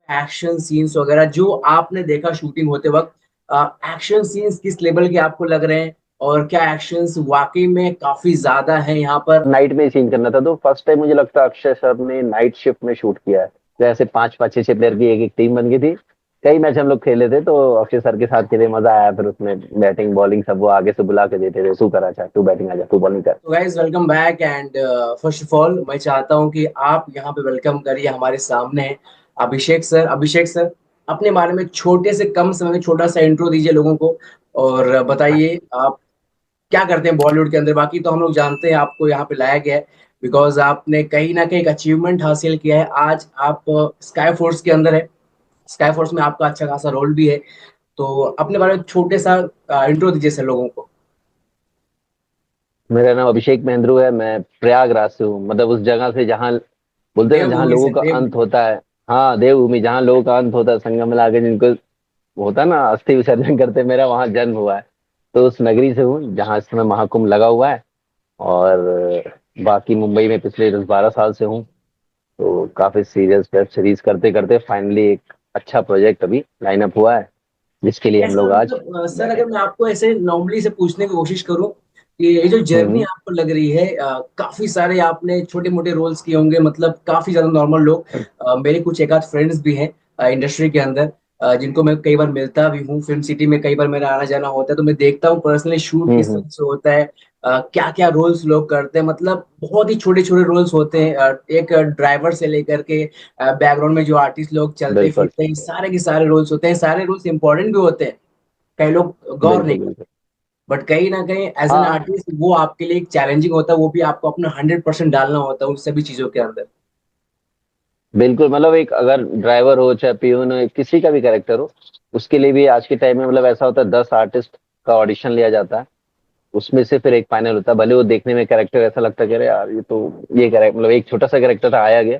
Action scenes वगैरह जो आपने देखा शूटिंग होते वक्त, एक्शन सीन्स किस लेवल के आपको लग रहे हैं? और क्या एक्शंस वाकई में काफी ज्यादा है यहाँ पर? नाइट में सीन करना था, तो फर्स्ट टाइम मुझे लगता है अक्षय सर ने नाइट शिफ्ट में शूट किया है। जैसे पांच पांच छह छह प्लेयर की एक एक टीम बन गई थी। कई मैच हम लोग खेले थे, तो अक्षय सर के साथ खेले, मजा आया। फिर उसमें बैटिंग बॉलिंग सब वो आगे से बुला के देते थे, तू कर, अच्छा तू बैटिंग आ जा, तू बॉलिंग कर। तो guys welcome back and first of all मैं चाहता हूँ कि आप यहाँ पे वेलकम करिए हमारे सामने अभिषेक सर। अभिषेक सर, अपने बारे में छोटे से कम समय में छोटा सा इंट्रो दीजिए लोगों को, और बताइए आप क्या करते हैं बॉलीवुड के अंदर। बाकी तो हम लोग जानते हैं आपको यहाँ पे लाया गया है बिकॉज आपने कहीं ना कहीं एक अचीवमेंट हासिल किया है। आज आप स्काई फोर्स के अंदर है, स्काई फोर्स में आपका अच्छा खासा रोल भी है। तो अपने बारे में छोटे सा इंट्रो दीजिए सर लोगों को। मेरा नाम अभिषेक महेंद्रू है। मैं प्रयागराज से हूँ, मतलब उस जगह से जहाँ बोलते हैं ना, जहाँ देवभूमि लोगों से, का अंत देवभूमि। होता है। हाँ, देवभूमि, जहाँ लोगों का अंत होता है, संगम मिला के जिनको होता है ना, अस्थि विसर्जन करते हैं, मेरा वहां जन्म हुआ है। तो उस नगरी से हूँ जहाँ इस समय महाकुंभ लगा हुआ है। और बाकी मुंबई में पिछले 10-12 साल से हूँ। तो काफी सीरियस वेब सीरीज करते करते फाइनली एक अच्छा प्रोजेक्ट अभी लाइन अप हुआ है, जिसके लिए हम ऐसा लोग आज मतलब सर, बैठे अगर हैं। मैं आपको ऐसे नॉर्मली से पूछने की कोशिश करूं कि ये जो जर्नी हम्म। आपको लग रही है, काफी सारे आपने छोटे मोटे रोल्स किए होंगे, मतलब काफी ज्यादा नॉर्मल लोग, मेरे कुछ एक आध फ्रेंड्स भी हैं इंडस्ट्री के अंदर, जिनको मैं कई बार मिलता भी हूँ। फिल्म सिटी में कई बार मेरा आना जाना होता है, तो मैं देखता हूँ पर्सनली शूट किस हम्म। तरह से होता है, क्या क्या रोल्स लोग करते हैं। मतलब बहुत ही छोटे छोटे रोल्स होते हैं, एक ड्राइवर से लेकर के बैकग्राउंड में जो आर्टिस्ट लोग चलते बिल्कुल। फिरते हैं, सारे के सारे रोल्स होते हैं। सारे रोल्स इंपॉर्टेंट भी होते हैं, कई लोग गौर नहीं बिल्कुल करते। बिल्कुल। बट कहीं ना कहीं एज एन हाँ, आर्टिस्ट वो आपके लिए एक चैलेंजिंग होता है, वो भी आपको अपना 100% डालना होता है उन सभी चीजों के अंदर। बिल्कुल, मतलब एक अगर ड्राइवर हो चाहे पियून हो, किसी का भी कैरेक्टर हो, उसके लिए भी आज के टाइम में मतलब ऐसा होता है, 10 आर्टिस्ट का ऑडिशन लिया जाता है। उसमें से फिर एक फाइनल होता है। भले वो देखने में कैरेक्टर ऐसा लगता है कि अरे यार ये तो, ये कैरेक्टर मतलब एक छोटा सा कैरेक्टर था, आया गया।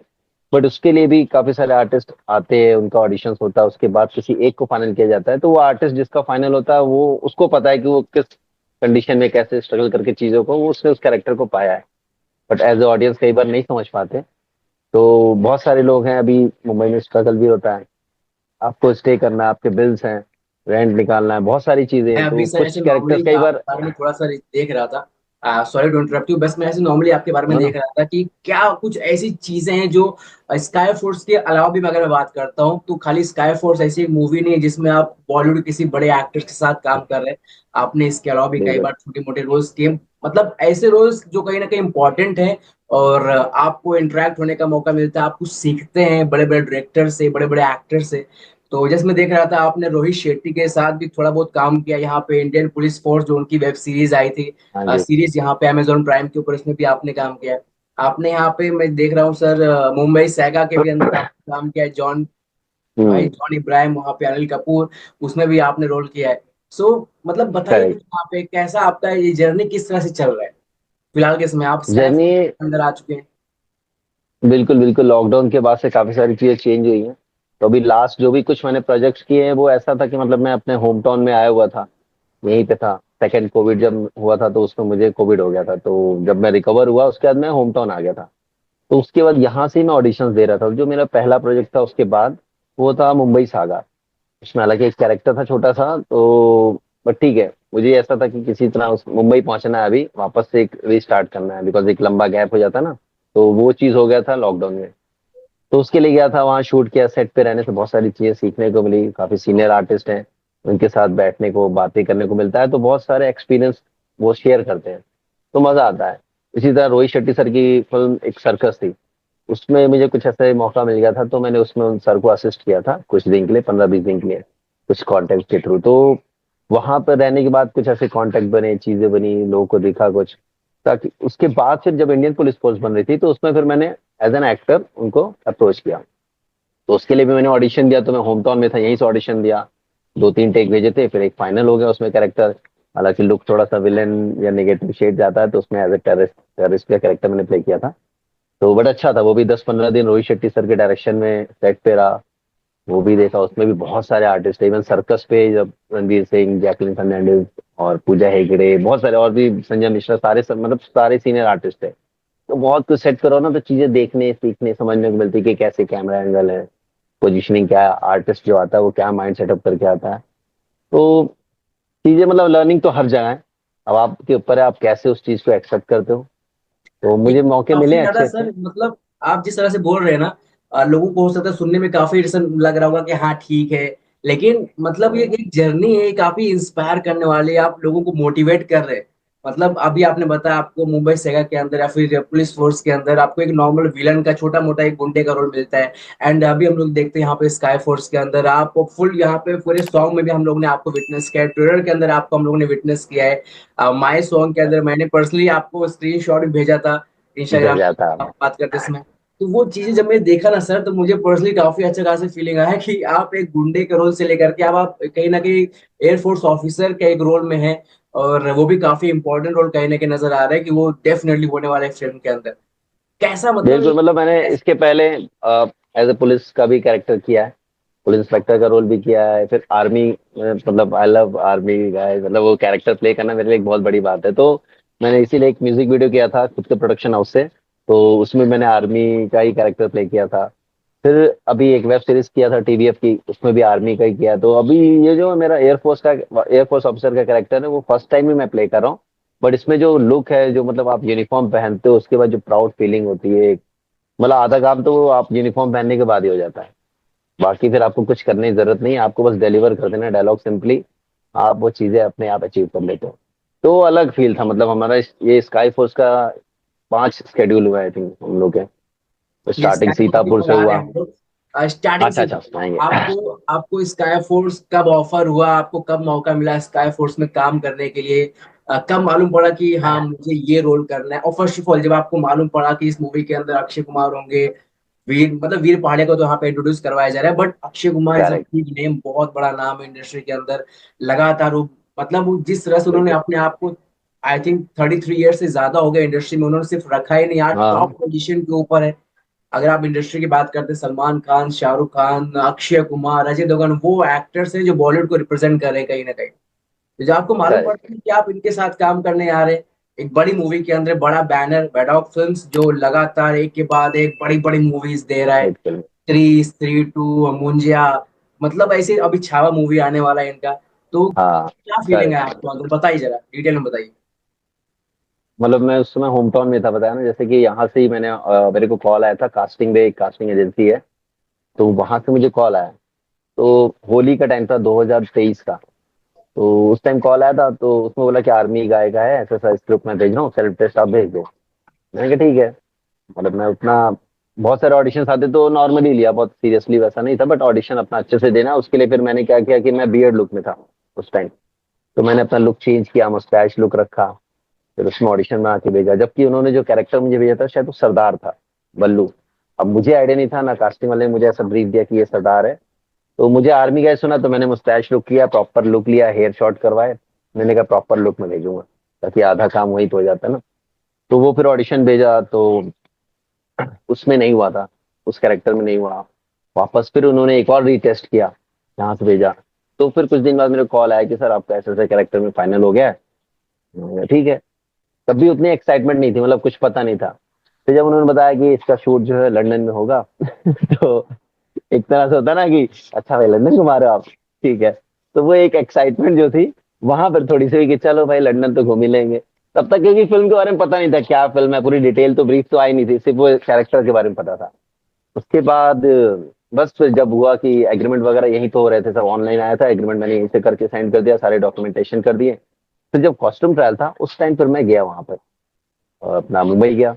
बट उसके लिए भी काफी सारे आर्टिस्ट आते हैं, उनका ऑडिशन होता है, उसके बाद किसी एक को फाइनल किया जाता है। तो वो आर्टिस्ट जिसका फाइनल होता है, वो उसको पता है कि वो किस कंडीशन में कैसे स्ट्रगल करके चीजों को वो उसने उस कैरेक्टर को पाया है। बट एज ए ऑडियंस कई बार नहीं समझ पाते। तो बहुत सारे लोग हैं, अभी मुंबई में स्ट्रगल भी होता है। आपको स्टे करना है, आपके बिल्स हैं, रेंट निकालना है, बहुत सारी चीजें मैं हैं। अभी तो सर कुछ ऐसे कैरेक्टर्स नॉर्मली कई आपके बार। बारे में थोड़ा सा देख रहा था, सॉरी टू इंटरप्ट यू, बस मैं ऐसे नॉर्मली आपके बारे में नो नो। देख रहा था कि क्या कुछ ऐसी चीजें हैं जो स्काई फोर्स के अलावा भी, अगर मैं बात करता हूँ तो खाली स्काई फोर्स ऐसी मूवी नहीं है जिसमें आप बॉलीवुड के किसी बड़े एक्टर्स के साथ काम कर रहे हैं। आपने इसके अलावा भी कई बिल्कुल बार छोटे मोटे रोल्स किए, मतलब ऐसे रोल्स जो कहीं ना कहीं इंपॉर्टेंट हैं, और आपको इंटरेक्ट होने का मौका मिलता है, आप कुछ सीखते हैं बड़े बड़े डायरेक्टर से, बड़े बड़े एक्टर से। तो जैसे मैं देख रहा था आपने रोहित शेट्टी के साथ भी थोड़ा बहुत काम किया यहाँ पे, इंडियन पुलिस फोर्स जो उनकी वेब सीरीज आई थी, हाँ जी। सीरीज यहाँ पे अमेजोन प्राइम के ऊपर, इसमें भी आपने काम किया है। आपने यहाँ पे मैं देख रहा हूँ सर, मुंबई सैगा के भी अंदर आपने काम किया है, जॉन, भाई हम्म। जॉन इब्राहिम, वहाँ पे अनिल कपूर, उसमें भी आपने रोल किया है। सो मतलब बताइए कुछ करेक्ट। यहाँ पे कैसा आपका ये जर्नी किस तरह से चल रहा है फिलहाल के समय, आप स्काई जर्नी, फोर्स के अंदर आ चुके हैं। बिल्कुल बिल्कुल, लॉकडाउन के बाद से काफी सारी चीजें चेंज हुई हैं। तो अभी लास्ट जो भी कुछ मैंने प्रोजेक्ट्स किए हैं, वो ऐसा था कि मतलब मैं अपने होम टाउन में आया हुआ था, यहीं पे था। सेकेंड कोविड जब हुआ था, तो उसमें मुझे कोविड हो गया था। तो जब मैं रिकवर हुआ, उसके बाद मैं होम टाउन आ गया था। तो उसके बाद यहाँ से ही मैं ऑडिशंस दे रहा था। जो मेरा पहला प्रोजेक्ट था उसके बाद, वो था मुंबई सागा। उसमें हालांकि एक कैरेक्टर था छोटा सा, तो बट ठीक है, मुझे ऐसा था कि किसी तरह उस मुंबई पहुंचना है, अभी वापस से एक रीस्टार्ट करना है, बिकॉज एक लंबा गैप हो जाता ना। तो वो चीज हो गया था लॉकडाउन में। तो उसके लिए गया था, वहाँ शूट किया। सेट पे रहने से बहुत सारी चीजें सीखने को मिली। काफी सीनियर आर्टिस्ट हैं, उनके साथ बैठने को, बातें करने को मिलता है, तो बहुत सारे एक्सपीरियंस वो शेयर करते हैं। तो मजा आता है। इसी तरह रोहित शेट्टी सर की फिल्म एक सर्कस थी, उसमें मुझे कुछ ऐसे मौका मिल गया था, तो मैंने उसमें उन सर को असिस्ट किया था कुछ दिन के लिए, 15-20 दिन के लिए, कुछ कॉन्टेक्ट के थ्रू। तो वहां पर रहने के बाद कुछ ऐसे कॉन्टेक्ट बने, चीजें बनी, लोगों को देखा कुछ। ताकि उसके बाद फिर जब इंडियन पुलिस फोर्स बन रही थी, तो उसमें फिर मैंने एज एन एक्टर उनको अप्रोच किया। तो उसके लिए भी मैंने ऑडिशन दिया। तो मैं होम टाउन में था, यहीं से ऑडिशन दिया। 2-3 टेक भेजे थे, फिर एक फाइनल हो गया उसमें कैरेक्टर। हालांकि लुक थोड़ा सा विलन या नेगेटिव शेड जाता है, तो उसमें एज ए टेररिस्ट टेररिस्ट का कैरेक्टर मैंने प्ले किया था। तो बड़ा अच्छा था। वो भी 10-15 दिन रोहित शेट्टी सर के डायरेक्शन में सेट पे रहा। वो भी देखा, उसमें भी बहुत सारे आर्टिस्ट, इवन सर्कस पे जब रणवीर सिंह, जैकलिन फर्नांडिस और पूजा हेगड़े, बहुत सारे और भी, संजय मिश्रा, सारे सब मतलब सारे सीनियर आर्टिस्ट थे। तो बहुत कुछ सेट करो ना, तो चीजें देखने, सीखने, समझने को मिलती कि कैसे कैमरा एंगल है, पोजीशनिंग क्या है, आर्टिस्ट जो आता है वो क्या माइंड सेटअप करके आता है। तो चीजें मतलब लर्निंग तो हर जगह है, अब आपके ऊपर है आप कैसे उस चीज को एक्सेप्ट करते हो। तो ये मुझे मौके मिले काफी हैं ज्यादा अच्छे सर, अच्छे। मतलब आप जिस तरह से बोल रहे हैं ना, लोगों को हो सकता है सुनने में काफी ऐसा लग रहा होगा कि हाँ ठीक है, लेकिन मतलब ये हाँ, एक जर्नी है, काफी इंस्पायर करने वाली है, आप लोगों को मोटिवेट कर रहे हैं। मतलब अभी आपने बताया आपको मुंबई सेगा के अंदर या फिर पुलिस फोर्स के अंदर आपको एक नॉर्मल विलन का छोटा मोटा एक गुंडे का रोल मिलता है। एंड अभी हम लोग देखते हैं यहाँ पे स्काई फोर्स के अंदर आपको फुल, यहाँ पे पूरे सॉन्ग में भी हम लोग ने आपको विटनेस किया है, ट्रेलर के अंदर आपको हम लोग ने विटनेस किया है, माई सॉन्ग के अंदर मैंने पर्सनली आपको स्क्रीन शॉट भी भेजा था इंस्टाग्राम भेजा था। पे बात करते समय। तो वो चीजें जब मैंने देखा ना सर, तो मुझे पर्सनली काफी अच्छा खासा फीलिंग आया कि आप एक गुंडे के रोल से लेकर के अब आप कहीं ना कहीं एयरफोर्स ऑफिसर के एक रोल में हैं, और वो भी काफी इंपॉर्टेंट रोल कहीं ना कहीं नजर आ रहा है कि वो डेफिनेटली होने वाला है फिल्म के अंदर। कैसा मतलब बिल्कुल, एक मतलब मैंने इसके पहले एज ए पुलिस का भी कैरेक्टर किया है, पुलिस इंस्पेक्टर का रोल भी किया है, फिर आर्मी, मतलब आई लव आर्मी गाइस, मतलब वो कैरेक्टर प्ले करना मेरे लिए एक बहुत बड़ी बात है। तो मैंने इसीलिए एक म्यूजिक वीडियो किया था खुद के प्रोडक्शन हाउस से, तो उसमें मैंने आर्मी का ही कैरेक्टर प्ले किया था। फिर अभी एक वेब सीरीज किया था टीवीएफ की, उसमें भी आर्मी का ही किया। तो अभी ये जो मेरा एयरफोर्स ऑफिसर का कैरेक्टर है वो फर्स्ट टाइम ही मैं प्ले कर रहा हूँ। बट इसमें जो लुक है, जो मतलब आप यूनिफॉर्म पहनते हो उसके बाद जो प्राउड फीलिंग होती है, मतलब आधा काम तो वो आप यूनिफॉर्म पहनने के बाद ही हो जाता है। बाकी फिर आपको कुछ करने की जरूरत नहीं है, आपको बस डिलीवर कर देना डायलॉग सिंपली, आप वो चीजें अपने आप अचीव कर लेते हो। तो अलग फील था, मतलब हमारा ये स्काई फोर्स का 5 स्केड्यूल हुआ है आई थिंक हम लोग के। तो ये स्टार्टिंग स्काई फोर्स की सीतापुर से बता रहे हुआ। हैं हम लोग, स्टार्टिंग अच्छा से अच्छा, सुनाएंगे। आपको आपको स्काई फोर्स कब ऑफर हुआ, आपको कब मौका मिला स्काई फोर्स में काम करने के लिए, कब मालूम पड़ा कि हाँ मुझे ये रोल करना है, और फर्स्ट ऑफ ऑल जब आपको मालूम पड़ा कि इस मूवी के अंदर अक्षय कुमार होंगे, वीर मतलब वीर पहाड़िया को तो यहाँ पे इंट्रोड्यूस करवाया जा रहा है, but Akshay Kumar is a correct. Big name, बहुत बड़ा नाम है इंडस्ट्री के अंदर। लगातार वो मतलब वो जिस तरह से उन्होंने बिल्कुल। अपने आप को, आई थिंक 33 ईयर से ज्यादा हो गया इंडस्ट्री में, उन्होंने सिर्फ रखा ही नहीं, आज टॉप हाँ। पोजीशन के ऊपर है। अगर आप इंडस्ट्री की बात करते हैं, सलमान खान, शाहरुख खान, अक्षय कुमार, अजय देवगन, वो एक्टर्स हैं जो बॉलीवुड को रिप्रेजेंट कर रहे हैं कहीं ना कहीं। तो जब आपको मालूम करेक्ट। पड़ता है कि आप इनके साथ काम करने आ रहे हैं, एक बड़ी मूवी के अंदर बड़ा बैनर बैडॉक फिल्म्स जो लगातार एक के बाद एक बड़ी बड़ी मूवीज दे रहा है, बिल्कुल। स्त्री 2, मुंजिया, मतलब ऐसे अभी छावा मूवी आने वाला है इनका। तो हाँ। क्या फीलिंग है करेक्ट। आपको अंदर, बताइए जरा डिटेल में बताइए। मतलब मैं उस समय होम टाउन में था, बताया ना, जैसे कि यहाँ से ही मेरे को कॉल आया था, कास्टिंग में एक कास्टिंग एजेंसी है, तो वहां से मुझे कॉल आया। तो होली का टाइम था 2023 का। तो उस टाइम कॉल आया था, तो उसमें बोला कि आर्मी गाय का है, ऐसा ऐसा स्क्रिप्ट मैं भेज रहा हूँ, सेल्फ टेस्ट आप भेज दो। मैंने कहा ठीक है। मतलब मैं उतना, बहुत सारे ऑडिशन आते तो नॉर्मली लिया, बहुत सीरियसली वैसा नहीं था, बट ऑडिशन अपना अच्छे से देना उसके लिए फिर मैंने क्या किया कि मैं बियर्ड लुक में था उस टाइम। तो मैंने अपना लुक चेंज किया, मुस्टैच लुक रखा, फिर उसमें ऑडिशन में आके भेजा। जबकि उन्होंने जो कैरेक्टर मुझे भेजा था शायद वो सरदार था, बल्लू। अब मुझे आइडिया नहीं था ना, कास्टिंग वाले ने मुझे ऐसा ब्रीफ दिया कि ये सरदार है। तो मुझे आर्मी का सुना, तो मैंने मुस्टैच लुक किया, प्रॉपर लुक लिया, हेयर शॉर्ट करवाए। मैंने कहा प्रॉपर लुक में भेजूंगा, ताकि आधा काम वही तो हो जाता है ना। तो वो फिर ऑडिशन भेजा, तो उसमें नहीं हुआ था, उस कैरेक्टर में नहीं हुआ। वापस फिर उन्होंने एक और रीटेस्ट किया, यहाँ से भेजा। तो फिर कुछ दिन बाद मेरे कॉल आया कि सर आपका ऐसे ऐसे कैरेक्टर में फाइनल हो गया है। मैंने कहा, ठीक है। तब भी उतनी एक्साइटमेंट नहीं थी, मतलब कुछ पता नहीं था। फिर जब उन्होंने बताया कि इसका शूट जो है लंदन में होगा तो एक तरह से होता है ना कि अच्छा भाई लंदन घुमा रहे हो आप, ठीक है। तो वो एक एक्साइटमेंट जो थी वहां पर थोड़ी सी हुई कि चलो भाई लंदन तो घूम ही लेंगे। तब तक क्योंकि फिल्म के बारे में पता नहीं था क्या फिल्म है, पूरी डिटेल तो ब्रीफ तो आई नहीं थी, सिर्फ वो कैरेक्टर के बारे में पता था। उसके बाद बस फिर जब हुआ कि एग्रीमेंट वगैरह यहीं तो हो रहे थे, सब ऑनलाइन आया था एग्रीमेंट, मैंने यहीं से करके साइन कर दिया, सारे डॉक्यूमेंटेशन कर दिए। फिर जब कॉस्ट्यूम ट्रायल था उस टाइम फिर मैं गया वहां पर, और अपना मुंबई गया।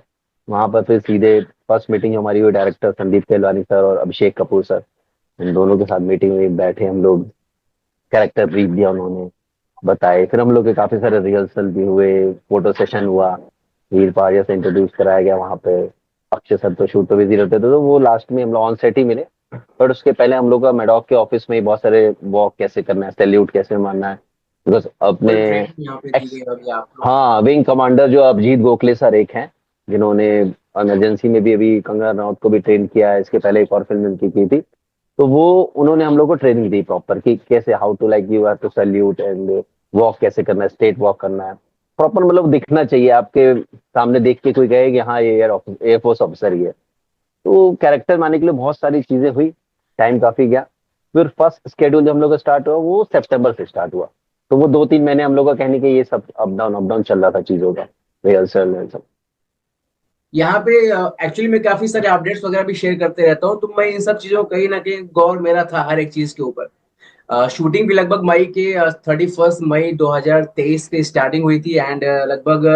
वहां पर फिर सीधे फर्स्ट मीटिंग हमारी हुई डायरेक्टर संदीप केलवानी सर और अभिषेक कपूर सर, इन दोनों के साथ मीटिंग हुई, बैठे हम लोग, कैरेक्टर ब्रीफ दिया उन्होंने, बताए। फिर हम लोग के काफी सारे रिहर्सल भी हुए, फोटो सेशन हुआ, वीर पहाड़िया से इंट्रोड्यूस कराया गया वहां पे। अक्षय सर तो शूट पे बिजी रहते थे, तो वो लास्ट में हम लोग ऑन सेट ही मिले। बट उसके पहले हम लोग का मेडॉक के ऑफिस में ही बहुत सारे वॉक कैसे करना है, सैल्यूट कैसे मारना है, बिकॉज अपने फुल ट्रेनिंग यहाँ पे दी एक्स, गई होगी आप लोगों को। हाँ, विंग कमांडर जो अभिजीत गोखले सर एक हैं, जिन्होंने इमरजेंसी में भी अभी कंगना रनौत को भी ट्रेन किया है, इसके पहले एक और फिल्म उनकी की थी। तो वो उन्होंने हम लोग को ट्रेनिंग दी प्रॉपर कि कैसे, how to like you have to salute and walk कैसे करना है, स्ट्रेट वॉक करना है प्रॉपर, मतलब दिखना चाहिए आपके सामने, देख के कोई कहे कि हाँ ये एयरफोर्स ऑफिसर ही है। तो कैरेक्टर बनाने के लिए बहुत सारी चीजें हुई। टाइम काफी गया। फिर फर्स्ट स्केड्यूल जो हम लोग का स्टार्ट हुआ वो सितंबर से स्टार्ट हुआ। तो वो 2-3 महीने हम लोग का कहने के ये सब अप डाउन चल रहा था चीजों का, रिहर्सल में सब। यहाँ पे एक्चुअली मैं काफी सारे अपडेट्स वगैरह भी शेयर करते रहता हूँ, तो मैं इन सब चीजों कहीं ना कहीं गौर मेरा था हर एक चीज के ऊपर। शूटिंग भी लगभग मई के 31 मई 2023 के स्टार्टिंग हुई थी, एंड लगभग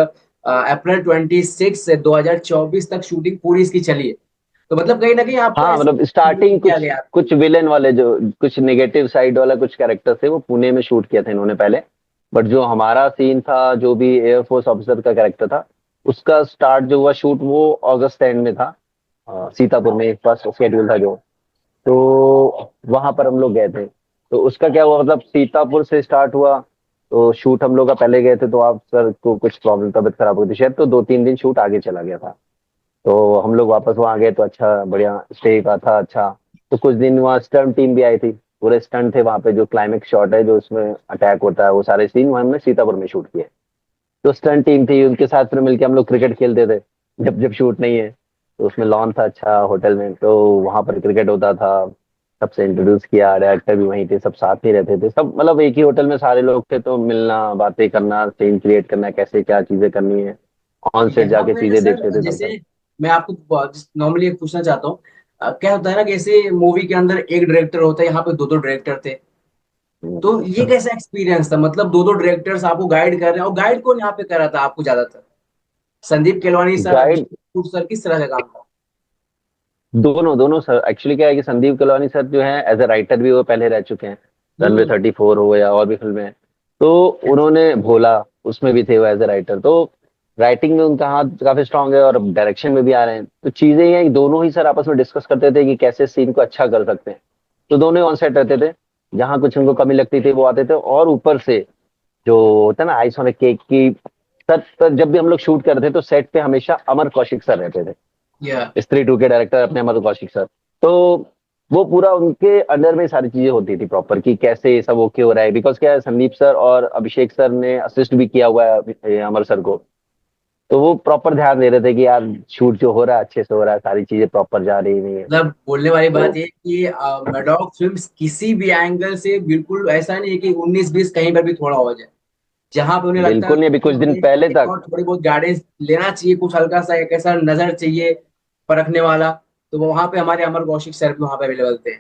अप्रैल 26 से 2024 तक शूटिंग पूरी इसकी चली है। तो मतलब कहीं ना कहीं आपको हाँ, ऐसे मतलब motivate स्टार्टिंग किया कुछ गया आपको। कुछ विलेन वाले जो कुछ नेगेटिव साइड वाला कुछ कैरेक्टर थे वो पुणे में शूट किया था इन्होंने पहले। बट जो हमारा सीन था, जो भी एयरफोर्स ऑफिसर का कैरेक्टर था, उसका स्टार्ट जो हुआ शूट वो अगस्त एंड में था। सीतापुर में फर्स्ट शेड्यूल था जो। तो वहां पर हम लोग गए थे। तो उसका क्या हुआ, मतलब सीतापुर से स्टार्ट हुआ। तो शूट हम लोग का पहले गए थे तो आप सर को कुछ प्रॉब्लम, तबीयत खराब हुई थी शायद, तो 2-3 दिन शूट आगे चला गया था। तो हम लोग वापस वहाँ गए तो अच्छा बढ़िया स्टे का था अच्छा। तो कुछ दिन वहाँ स्टंट टीम भी आई थी। पूरे स्टंट थे वहाँ पे, जो क्लाइमेक्स शॉट है जो उसमें अटैक होता है, वो सारे सीन वहाँ हमने सीतापुर में शूट किए। तो स्टंट टीम थी, उनके साथ फिर मिलके हम लोग क्रिकेट खेलते थे जब जब शूट नहीं है। तो उसमें लॉन था अच्छा होटल में, तो वहां पर क्रिकेट होता था। सबसे इंट्रोड्यूस किया, डायरेक्टर भी वहीं थे, सब साथ ही रहते थे सब, मतलब एक ही होटल में सारे लोग थे, तो मिलना बातें करना सीन क्रिएट करना कैसे क्या चीजें करनी है, ऑन सेट यहाँ जाके पे चीजें देखते सर थे जैसे सब मैं आपको नॉर्मली एक पूछना चाहता हूँ, क्या होता है ना कि जैसे मूवी के अंदर एक डायरेक्टर होता है, यहाँ पे दो दो डायरेक्टर थे। तो ये सब। कैसा एक्सपीरियंस था, मतलब दो दो डायरेक्टर्स आपको गाइड कर रहे हैं, और गाइड कौन यहाँ पे कर रहा था आपको ज्यादातर? Sandeep Kelwani sir, guide Abhishek Kapoor sir, किस तरह का काम था? दोनों दोनों सर, एक्चुअली क्या है कि संदीप कलवानी सर जो है एज ए राइटर भी वो पहले रह चुके हैं। रनवे हम्म। 34 हो या और भी फिल्में हैं। तो उन्होंने भोला, उसमें भी थे वो एज ए राइटर। तो राइटिंग में उनका हाथ काफी स्ट्रांग है और डायरेक्शन में भी आ रहे हैं। तो चीजें ये हैं कि दोनों ही सर आपस में डिस्कस करते थे कि कैसे सीन को अच्छा कर सकते हैं। तो दोनों ऑन सेट रहते थे। जहाँ कुछ उनको कमी लगती थी वो आते थे, और ऊपर से जो होता है ना आइस ऑन ए केक की, सर जब भी हम लोग शूट करते थे तो सेट पे हमेशा अमर कौशिक सर रहते थे। या स्त्री 2 के डायरेक्टर अपने अमर कौशिक सर। तो वो पूरा उनके अंडर में सारी चीजें होती थी प्रॉपर, कि कैसे ये सब ओके हो रहा है, बिकॉज क्या है संदीप सर और अभिषेक सर ने असिस्ट भी किया हुआ है अमर सर को। तो वो प्रॉपर ध्यान दे रहे थे कि यार शूट जो हो रहा है अच्छे से हो रहा है, सारी चीजें प्रॉपर जा रही नहीं है। मतलब बोलने वाली तो बात ये है कि मैडॉक फिल्म्स किसी भी एंगल से बिल्कुल ऐसा नहीं है कि 19-20 कहीं पर भी थोड़ा हो जाए। जहां पे उन्हें लगता है बिल्कुल नहीं, अभी कुछ दिन हमें पहले एक तक। और थोड़ी बहुत गाइडेंस लेना चाहिए, कुछ हल्का सा एक ऐसा नजर चाहिए परखने वाला, तो वहां पे हमारे अमर कौशिक सर भी वहां पे अवेलेबल थे।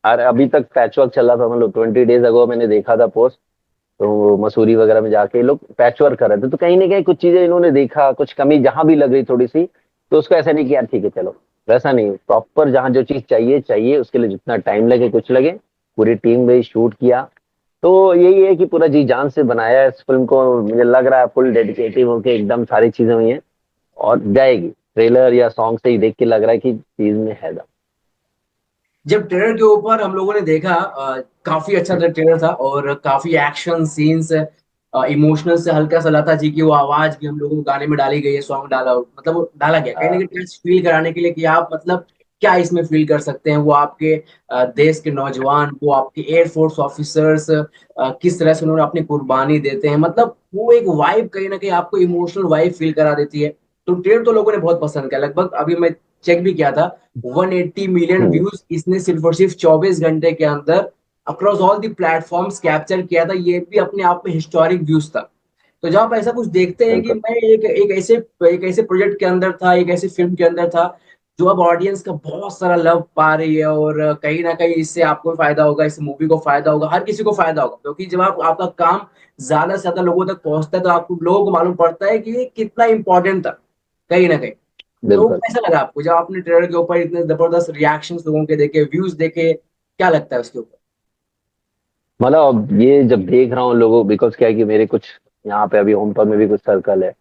अरे अभी तक पैच वर्क चल रहा था, मतलब 20 डेज अगो मैंने देखा था पोस्ट। तो मसूरी वगैरह में जाके ये लोग पैच वर्क कर रहे थे, तो कहीं ना कहीं कुछ चीजें इन्होंने देखा, कुछ कमी जहां भी लग रही थोड़ी सी। तो उसको ऐसा नहीं किया ठीक है चलो, वैसा नहीं, प्रॉपर जहां जो चीज चाहिए चाहिए उसके लिए जितना टाइम लगे कुछ लगे, पूरी टीम गई शूट किया। तो यही है कि पूरा जी जान से बनाया है इस फिल्म को, मुझे लग रहा है फुल डेडिकेटिव होके एकदम सारी चीजें हुई हैं। और जाएगी, ट्रेलर या सॉन्ग से ही देख के लग रहा है कि चीज में है दम। जब ट्रेलर के ऊपर हम लोगों ने देखा, काफी अच्छा ट्रेलर था, और काफी एक्शन सीन्स, इमोशनल से हल्का सा लता जी की वो आवाज भी हम लोगों को गाने में डाली गई है, सॉन्ग डाला मतलब वो डाला गया कहीं ना कहीं टच फील कराने के लिए कि आप मतलब क्या इसमें फील कर सकते हैं, वो आपके देश के नौजवान, वो आपके एयरफोर्स ऑफिसर्स किस तरह से उन्होंने अपनी कुर्बानी देते हैं, मतलब वो एक वाइब कहीं ना कहीं आपको इमोशनल वाइब फील करा देती है। तो ट्रेलर तो लोगों ने बहुत पसंद किया, लगभग अभी मैं चेक भी किया था, 180 मिलियन हम्म, व्यूज इसने सिर्फ और सिर्फ 24 घंटे के अंदर across all the platforms capture किया था। ये भी अपने आप में हिस्टोरिक व्यूज था। तो जब आप ऐसा कुछ देखते हैं कि बिल्कुल। मैं एक ऐसे प्रोजेक्ट के अंदर था, एक ऐसे फिल्म के अंदर था जो अब ऑडियंस का बहुत सारा लव पा रही है, और कहीं ना कहीं इससे आपको भी फायदा होगा, इस मूवी को फायदा होगा, हर किसी को फायदा होगा, क्योंकि जब आप आपका काम ज्यादा से ज्यादा लोगों तक पहुंचता है तो आपको लोगों को मालूम पड़ता है कि ये कितना इंपॉर्टेंट था कहीं ना कहीं। तो बिल्कुल। कैसा लगा आपको जब आपने ट्रेलर के ऊपर इतने जबरदस्त रिएक्शंस लोगों के देखे, व्यूज देखे, क्या लगता है उसके ऊपर? मतलब अब ये जब देख रहा हूँ लोगों, बिकॉज क्या है कि मेरे कुछ यहाँ पे अभी होम टाउन में भी कुछ सर्कल है,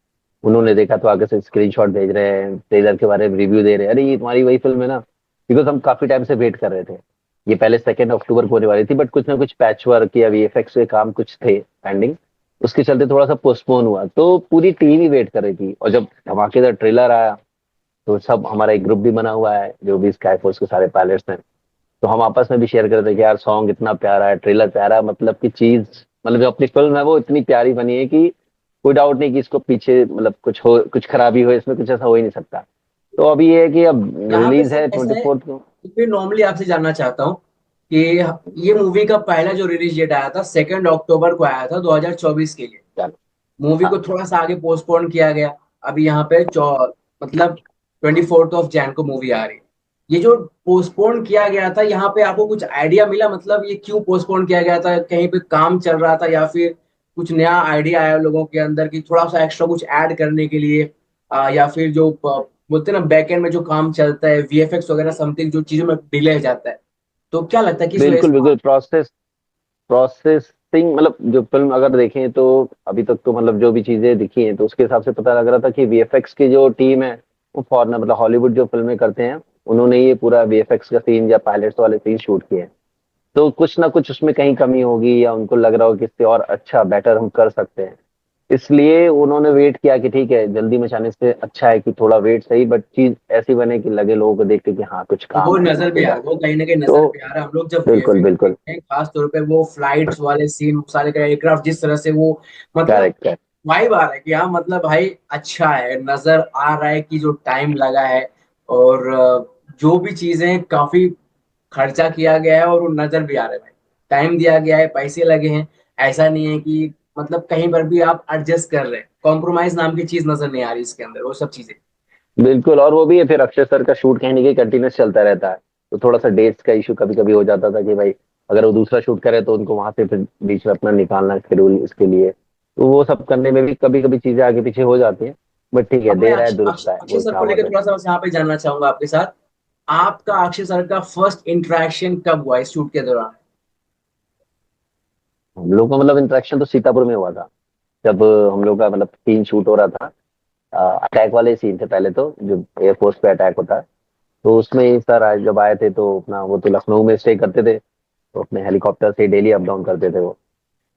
उन्होंने देखा तो आगे से स्क्रीनशॉट भेज रहे हैं, ट्रेलर के बारे में रिव्यू दे रहे हैं, अरे ये तुम्हारी वही फिल्म है ना। बिकॉज हम काफी टाइम से वेट कर रहे थे। ये पहले 2 अक्टूबर को होने वाली थी, बट कुछ ना कुछ पैच वर्क या वीएफएक्स के काम कुछ थे पेंडिंग, उसके चलते थोड़ा सा पोस्टपोन हुआ। तो पूरी टीम ही वेट कर रही थी, और जब धमाकेदार ट्रेलर आया तो सब हमारा एक ग्रुप भी बना हुआ है जो भी स्काई फोर्स के सारे पायलट्स हैं। तो हम आपस में भी शेयर कर रहे थे कि यार सॉन्ग इतना प्यारा है, ट्रेलर प्यारा है, मतलब कि चीज, मतलब जो अपनी फिल्म है वो इतनी प्यारी बनी है कि कोई डाउट नहीं कि इसको पीछे मतलब कुछ हो, कुछ खराबी हो, इसमें कुछ ऐसा हो ही नहीं सकता। तो अभी ये है कि अब यहाँ पे रिलीज सर है ऐसा ट्वेंटी है, फोर्थ को। तो फिर नॉर्मली आपसे जानना चाहता हूँ कि ये मूवी का पहला जो रिलीज डेट आया था 2 अक्टूबर को आया था 2024 के लिए। चलो। मूवी को हाँ। थोड़ा सा आगे पोस्टपोन किया गया। अभी यहाँ पे मतलब 24 जैन को मूवी आ रही है। ये जो पोस्टपोन किया गया था, यहाँ पे आपको कुछ आइडिया मिला, मतलब ये क्यों पोस्टपोन किया गया था? कहीं पे काम चल रहा था या फिर कुछ नया आइडिया आया लोगों के अंदर कि थोड़ा सा एक्स्ट्रा कुछ ऐड करने के लिए? या फिर जो बोलते हैं ना बैकएंड में जो काम चलता है, वीएफएक्स वगैरह समथिंग जो चीजों में डिले हो जाता है, तो क्या लगता है किस वजह बिल्कुल से? बिल्कुल, प्रोसेसिंग मतलब जो फिल्म अगर देखें तो अभी तक तो मतलब जो भी चीजें दिखी हैं तो उसके हिसाब से पता लग रहा था कि वीएफएक्स की जो टीम है वो फॉरन मतलब हॉलीवुड जो फिल्में करते हैं उन्होंने ये पूरा वीएफएक्स का सीन या पायलट्स वाले सीन शूट किए हैं। तो कुछ ना कुछ उसमें कहीं कमी होगी या उनको लग रहा हो कि इससे और अच्छा बेटर हम कर सकते हैं, इसलिए उन्होंने वेट किया कि ठीक है जल्दी मचाने से अच्छा है कि थोड़ा वेट सही बट चीज ऐसी बने कि लगे लोगों को देख के कि हाँ कुछ वो काम है नजर भी आ होगा। रहा है, वो कहीं ना कहीं तो नजर भी आ रहा है। हम लोग जब बिल्कुल वीएफएक्स बिल्कुल। देखते हैं, खास तौर पे वो फ्लाइट्स वाले सीन, सारे का एयरक्राफ्ट जिस तरह से वो मतलब करेक्ट है। वाइब आ रहा है कि हाँ मतलब भाई अच्छा है, नजर आ रहा है कि जो टाइम लगा है और जो भी चीजें काफी खर्चा किया गया है और वो नजर भी आ रहा है भाई। टाइम दिया गया है, पैसे लगे हैं। ऐसा नहीं है कि मतलब कहीं पर भी आप एडजस्ट कर रहे हैं, कॉम्प्रोमाइज नाम की चीज नजर नहीं आ रही इसके अंदर, वो सब चीजें। बिल्कुल, और वो भी है फिर अक्षय सर का शूट कहीं ना कहीं कंटिन्यूस चलता रहता है। तो थोड़ा सा डेट्स का इशू कभी कभी हो जाता था कि भाई अगर वो दूसरा शूट करे तो उनको वहां से फिर बीच में अपना निकालना शेड्यूल इसके लिए, तो वो सब करने में भी कभी कभी चीजें आगे पीछे हो जाती हैं। बट ठीक है, अब मैं देर है अक्षय दुरुस्त अक्षय है, अक्षय सर बोलते हैं को लेकर हमारे। थोड़ा सा बस यहाँ पे जानना चाहूंगा आपके साथ। आपका अक्षय सर का फर्स्ट इंटरेक्शन कब हुआ इस शूट के दौरान? हम लोग का मतलब इंटरेक्शन तो सीतापुर में हुआ था, जब हम लोग का मतलब सीन शूट हो रहा था। अटैक वाले सीन थे पहले तो, जो एयरफोर्स पे अटैक होता है। तो उसमें ही सर जब आए थे तो अपना वो तो लखनऊ में स्टे करते थे, तो अपने हेलीकॉप्टर से डेली अप डाउन करते थे वो।